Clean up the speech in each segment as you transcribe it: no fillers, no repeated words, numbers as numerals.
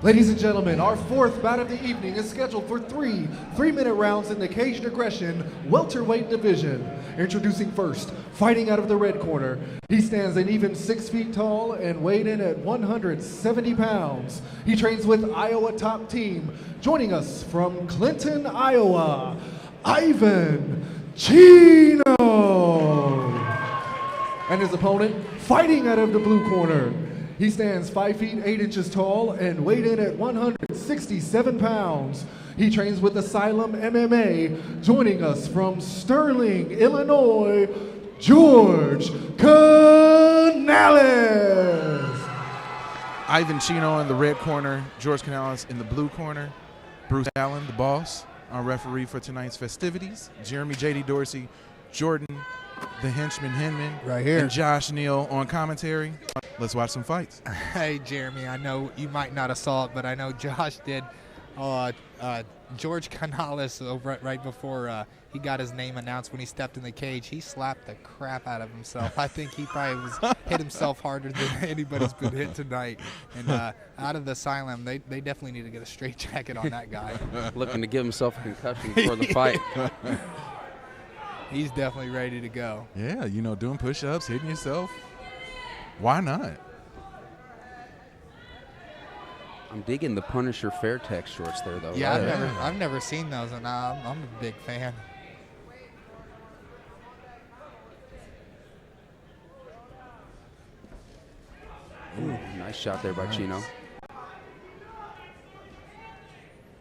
Ladies and gentlemen, our fourth bout of the evening is scheduled for three-minute rounds in the caged aggression welterweight division. Introducing first, fighting out of the red corner. He stands an even 6 feet tall and weighed in at 170 pounds. He trains with Iowa Top Team. Joining us from Clinton, Iowa, Ivan Chino. And his opponent, fighting out of the blue corner. He stands 5 feet 8 inches tall and weighed in at 167 pounds. He trains with Asylum MMA. Joining us from Sterling, Illinois, George Canales. Ivan Chino in the red corner, George Canales in the blue corner. Bruce Allen, the boss, our referee for tonight's festivities. Jeremy J.D. Dorsey, Jordan, the henchman Hinman, right here, and Josh Neal on commentary. Let's watch some fights. Hey, Jeremy, I know you might not have saw it, but I know Josh did. George Canales, right before he got his name announced when he stepped in the cage, he slapped the crap out of himself. I think he probably hit himself harder than anybody's been hit tonight. And out of the Asylum, they definitely need to get a straight jacket on that guy. Looking to give himself a concussion before the fight. He's definitely ready to go. Yeah, you know, doing push-ups, hitting yourself. Why not? I'm digging the Punisher Fairtex shorts there, though. Yeah, right? I've never seen those, and I'm a big fan. Ooh, nice shot there by Chino.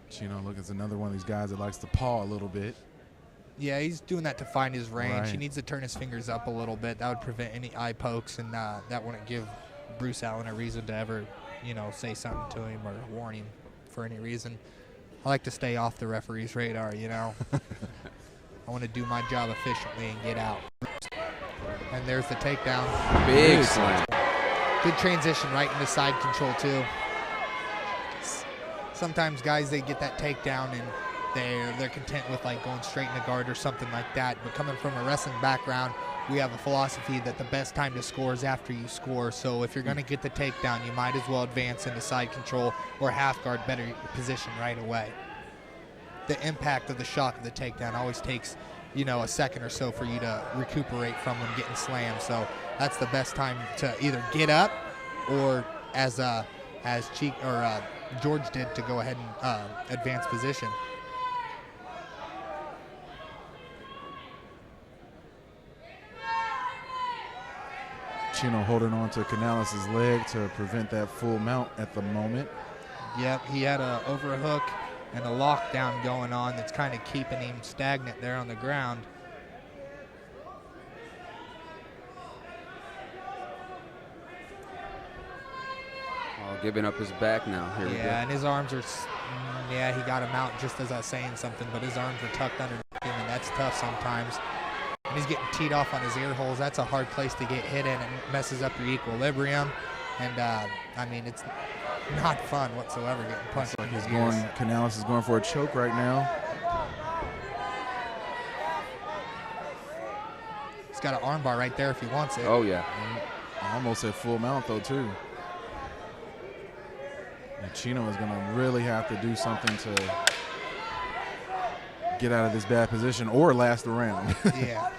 Chino, look, it's another one of these guys that likes to paw a little bit. Yeah, he's doing that to find his range. Right. He needs to turn his fingers up a little bit. That would prevent any eye pokes, and that wouldn't give Bruce Allen a reason to ever, say something to him or warn him for any reason. I like to stay off the referee's radar, I want to do my job efficiently and get out. And there's the takedown. Big slam. Good transition right into side control, too. Sometimes guys, they get that takedown and they're content with going straight in the guard or something like that. But coming from a wrestling background, we have a philosophy that the best time to score is after you score. So if you're going to get the takedown, you might as well advance into side control or half guard, better position right away. The impact of the shock of the takedown always takes, a second or so for you to recuperate from when getting slammed. So that's the best time to either get up or as George did, to go ahead and advance position. Chino holding on to Canales' leg to prevent that full mount at the moment. Yep, he had a overhook and a lockdown going on that's kind of keeping him stagnant there on the ground. Oh, giving up his back now. Here we go. And his arms are, he got him out just as I was saying something, but his arms are tucked under him, and that's tough sometimes. And he's getting teed off on his ear holes. That's a hard place to get hit in. It messes up your equilibrium. And, it's not fun whatsoever getting punched in his ears. Canales is going for a choke right now. He's got an arm bar right there if he wants it. Oh, yeah. Almost at full mount, though, too. And Chino is going to really have to do something to get out of this bad position or last the round. Yeah.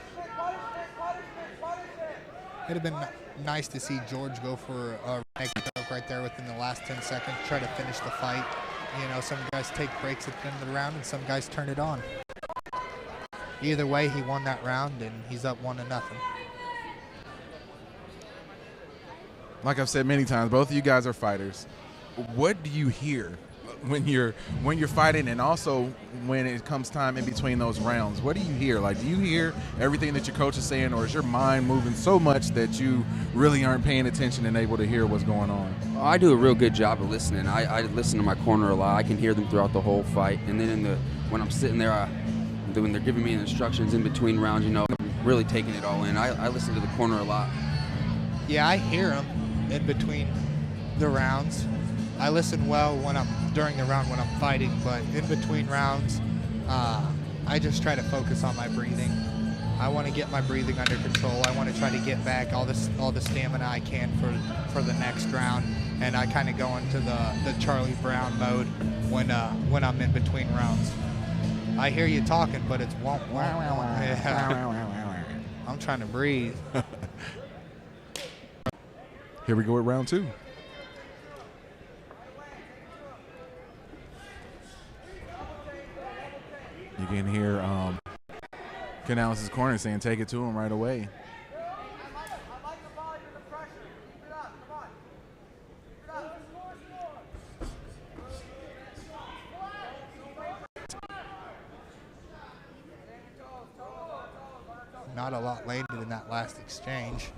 It'd have been nice to see George go for a neck choke right there within the last 10 seconds, try to finish the fight. Some guys take breaks at the end of the round and some guys turn it on. Either way, he won that round and he's up 1-0. Like I've said many times, both of you guys are fighters. What do you hear when you're fighting, and also when it comes time in between those rounds? What do you hear? Do you hear everything that your coach is saying, or is your mind moving so much that you really aren't paying attention and able to hear what's going on? I do a real good job of listening. I listen to my corner a lot. I can hear them throughout the whole fight. And then when I'm sitting there, when they're giving me instructions in between rounds, I'm really taking it all in. I listen to the corner a lot. Yeah, I hear them in between the rounds. I listen well during the round when I'm fighting, but in between rounds, I just try to focus on my breathing. I want to get my breathing under control. I want to try to get back all the stamina I can for the next round. and I kind of go into the Charlie Brown mode when I'm in between rounds. I hear you talking, but it's won't. Yeah. I'm trying to breathe. Here we go with round 2. You can hear Canales' corner saying, take it to him right away. Not a lot landed in that last exchange.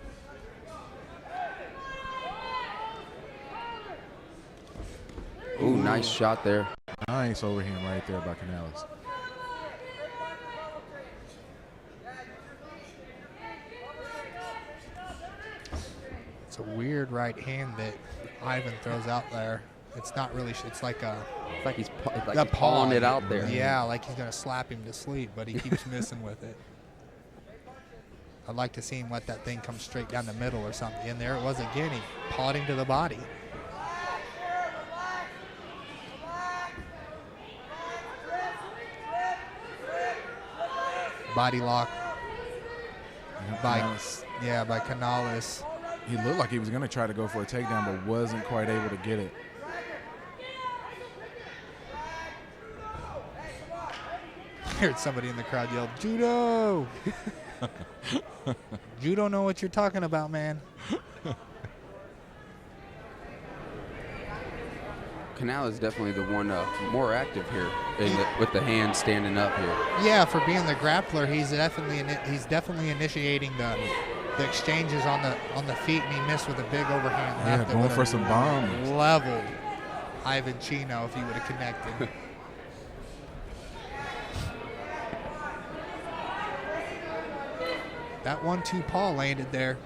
Ooh, nice shot there. Nice overhand right there by Canales. It's a weird right hand that Ivan throws out there. It's not really, it's like a... It's like he's pawing it out there. Yeah, like he's going to slap him to sleep, but he keeps missing with it. I'd like to see him let that thing come straight down the middle or something. And there it was again. He pawed him to the body. Body lock by Canales. He looked like he was going to try to go for a takedown, but wasn't quite able to get it. I heard somebody in the crowd yell, "Judo!" You don't know what you're talking about, man. Canales is definitely the one more active here with the hand standing up here. Yeah, for being the grappler, he's definitely initiating the exchanges on the feet, and he missed with a big overhand left. Yeah, going for some bombs. Leveled Ivan Chino if he would have connected. That 1-2 paw landed there.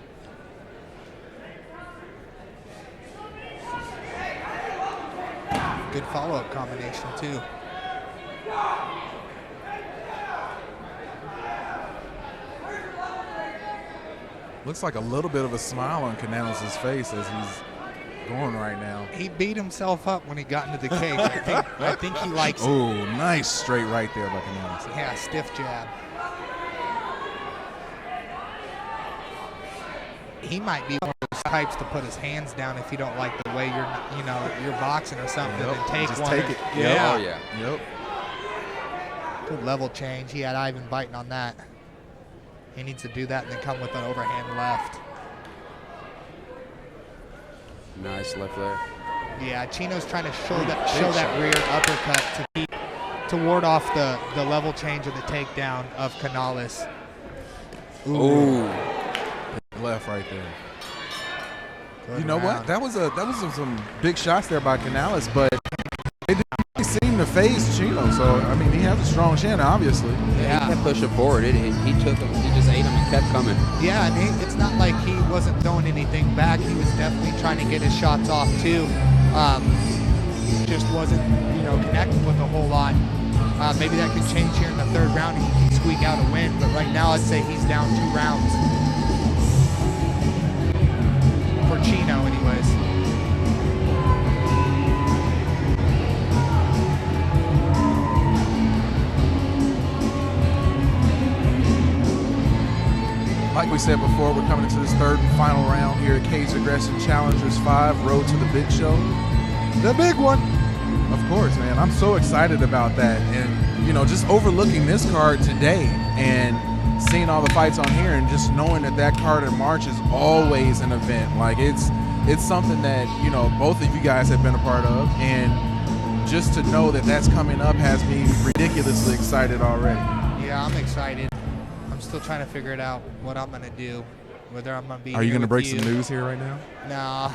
Good follow-up combination, too. Looks like a little bit of a smile on Canales' face as he's going right now. He beat himself up when he got into the cage. I think he likes it. Oh, nice straight right there by Canales. Yeah, stiff jab. He might be one of those types to put his hands down if you don't like the way you're boxing or something, and take just one. take it. Yeah. Oh, yeah. Yep. Good level change. He had Ivan biting on that. He needs to do that and then come with an overhand left. Nice left there. Yeah, Chino's trying to show that rear uppercut to ward off the level change of the takedown of Canales. Ooh. Left right there. Good You know round. what? That was some big shots there by Canales, but it didn't really seem to phase Chino. So I mean, he has a strong chin, obviously. Yeah. He kept pushing forward. He took him. He just ate him and kept coming. Yeah, and it's not like he wasn't throwing anything back. He was definitely trying to get his shots off too. Just wasn't, connecting with a whole lot. Maybe that could change here in the third round. He can squeak out a win, but right now I'd say he's down 2 rounds. For Chino, anyways. Like we said before, we're coming into this third and final round here at Cage Aggression Challengers 5, Road to the Big Show. The big one. Of course, man. I'm so excited about that. And, just overlooking this card today and seeing all the fights on here and just knowing that card in March is always an event. Like, it's something that, both of you guys have been a part of. And just to know that that's coming up has me ridiculously excited already. Yeah, I'm excited. I'm still trying to figure it out what I'm going to do. Whether I'm going to be Are you going to break some news here right now? No,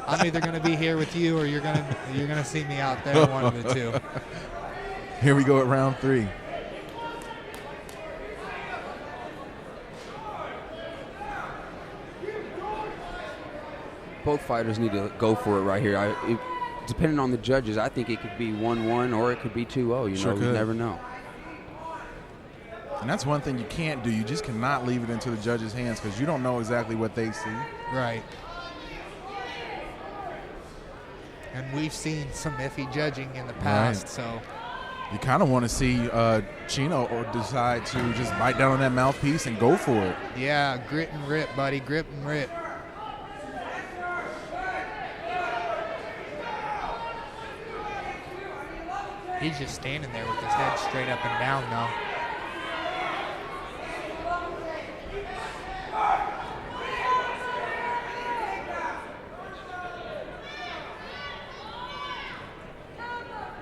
I'm either going to be here with you or you're going to see me out there, one of the two. Here we go at round 3. Both fighters need to go for it right here. Depending on the judges, I think it could be 1-1 or it could be 2-0. You never know. And that's one thing you can't do. You just cannot leave it into the judges' hands because you don't know exactly what they see. Right. And we've seen some iffy judging in the past, so. You kind of want to see Chino or decide to just bite down on that mouthpiece and go for it. Yeah, grit and rip, buddy, grip and rip. He's just standing there with his head straight up and down, though.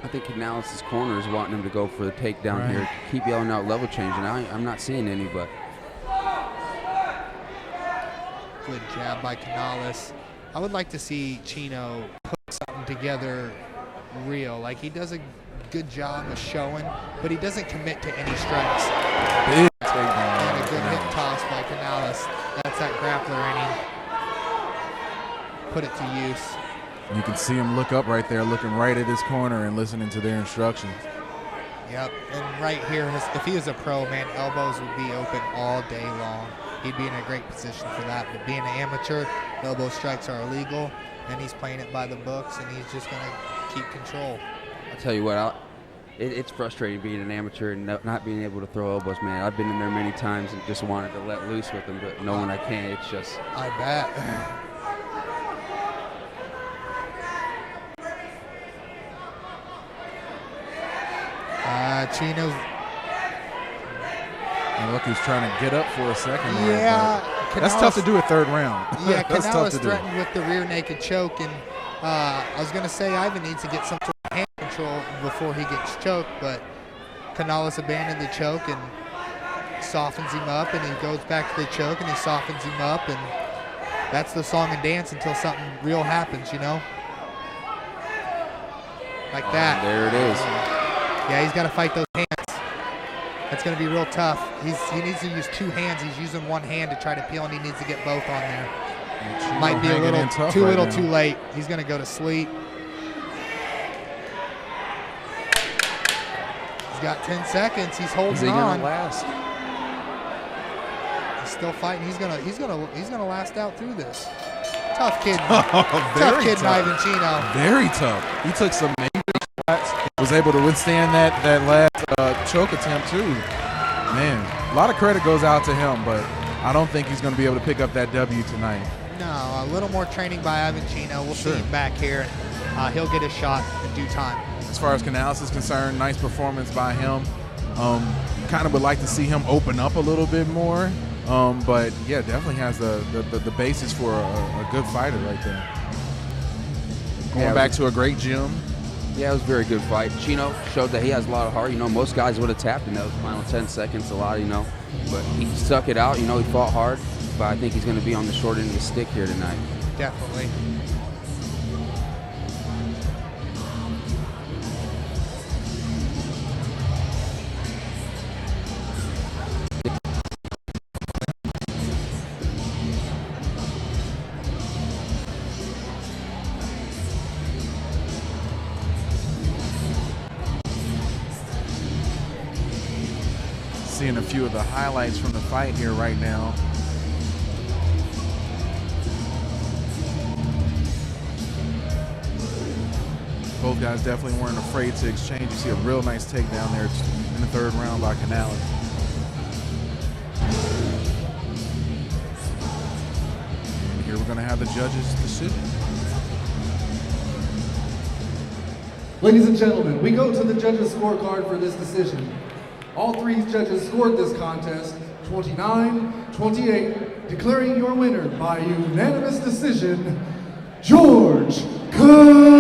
I think Canales' corner is wanting him to go for the takedown here. Keep yelling out level change, and I'm not seeing any, but. Good jab by Canales. I would like to see Chino put something together real. Like, he does a good job of showing, but he doesn't commit to any strikes. Big takedown. And a good hip toss by Canales. That's that grappler inning. Put it to use. You can see him look up right there, looking right at his corner and listening to their instructions. Yep, and right here, if he was a pro, man, elbows would be open all day long. He'd be in a great position for that. But being an amateur, elbow strikes are illegal, and he's playing it by the books, and he's just going to keep control. I'll tell you what, it's frustrating being an amateur and not being able to throw elbows, man. I've been in there many times and just wanted to let loose with them, but knowing I can't, it's just. I bet. Chino's. And look, he's trying to get up for a second. Yeah. That's tough to do a third round. Yeah, That's Canales tough to threatened with the rear naked choke, and I was going to say Ivan needs to get some sort of hand control before he gets choked, but Canales abandoned the choke and softens him up, and he goes back to the choke, and he softens him up, and that's the song and dance until something real happens, you know? Like that. There it is. Yeah, he's got to fight those hands. That's going to be real tough. He needs to use two hands. He's using one hand to try to peel, and he needs to get both on there. Might be a little too late. He's going to go to sleep. He's got 10 seconds. He's holding on. Is he going to last? He's still fighting. He's gonna last out through this. Tough kid. Tough kid, Ivan Chino. Very tough. He took some major shots. Was able to withstand that last choke attempt too. Man, a lot of credit goes out to him, but I don't think he's going to be able to pick up that W tonight. No, a little more training by Ivan Chino. We'll see him back here. He'll get a shot in due time. As far as Canales is concerned, nice performance by him. Kind of would like to see him open up a little bit more, but yeah, definitely has the basis for a good fighter right there. Going back to a great gym. Yeah, it was a very good fight. Chino showed that he has a lot of heart. You know, most guys would have tapped in those final 10 seconds a lot, you know. But he stuck it out. You know, he fought hard. But I think he's going to be on the short end of the stick here tonight. Definitely. Seeing a few of the highlights from the fight here right now. Both guys definitely weren't afraid to exchange. You see a real nice takedown there in the third round by Canales. And here we're going to have the judges' decision. Ladies and gentlemen, we go to the judges' scorecard for this decision. All three judges scored this contest 29-28, declaring your winner by unanimous decision, George Canales.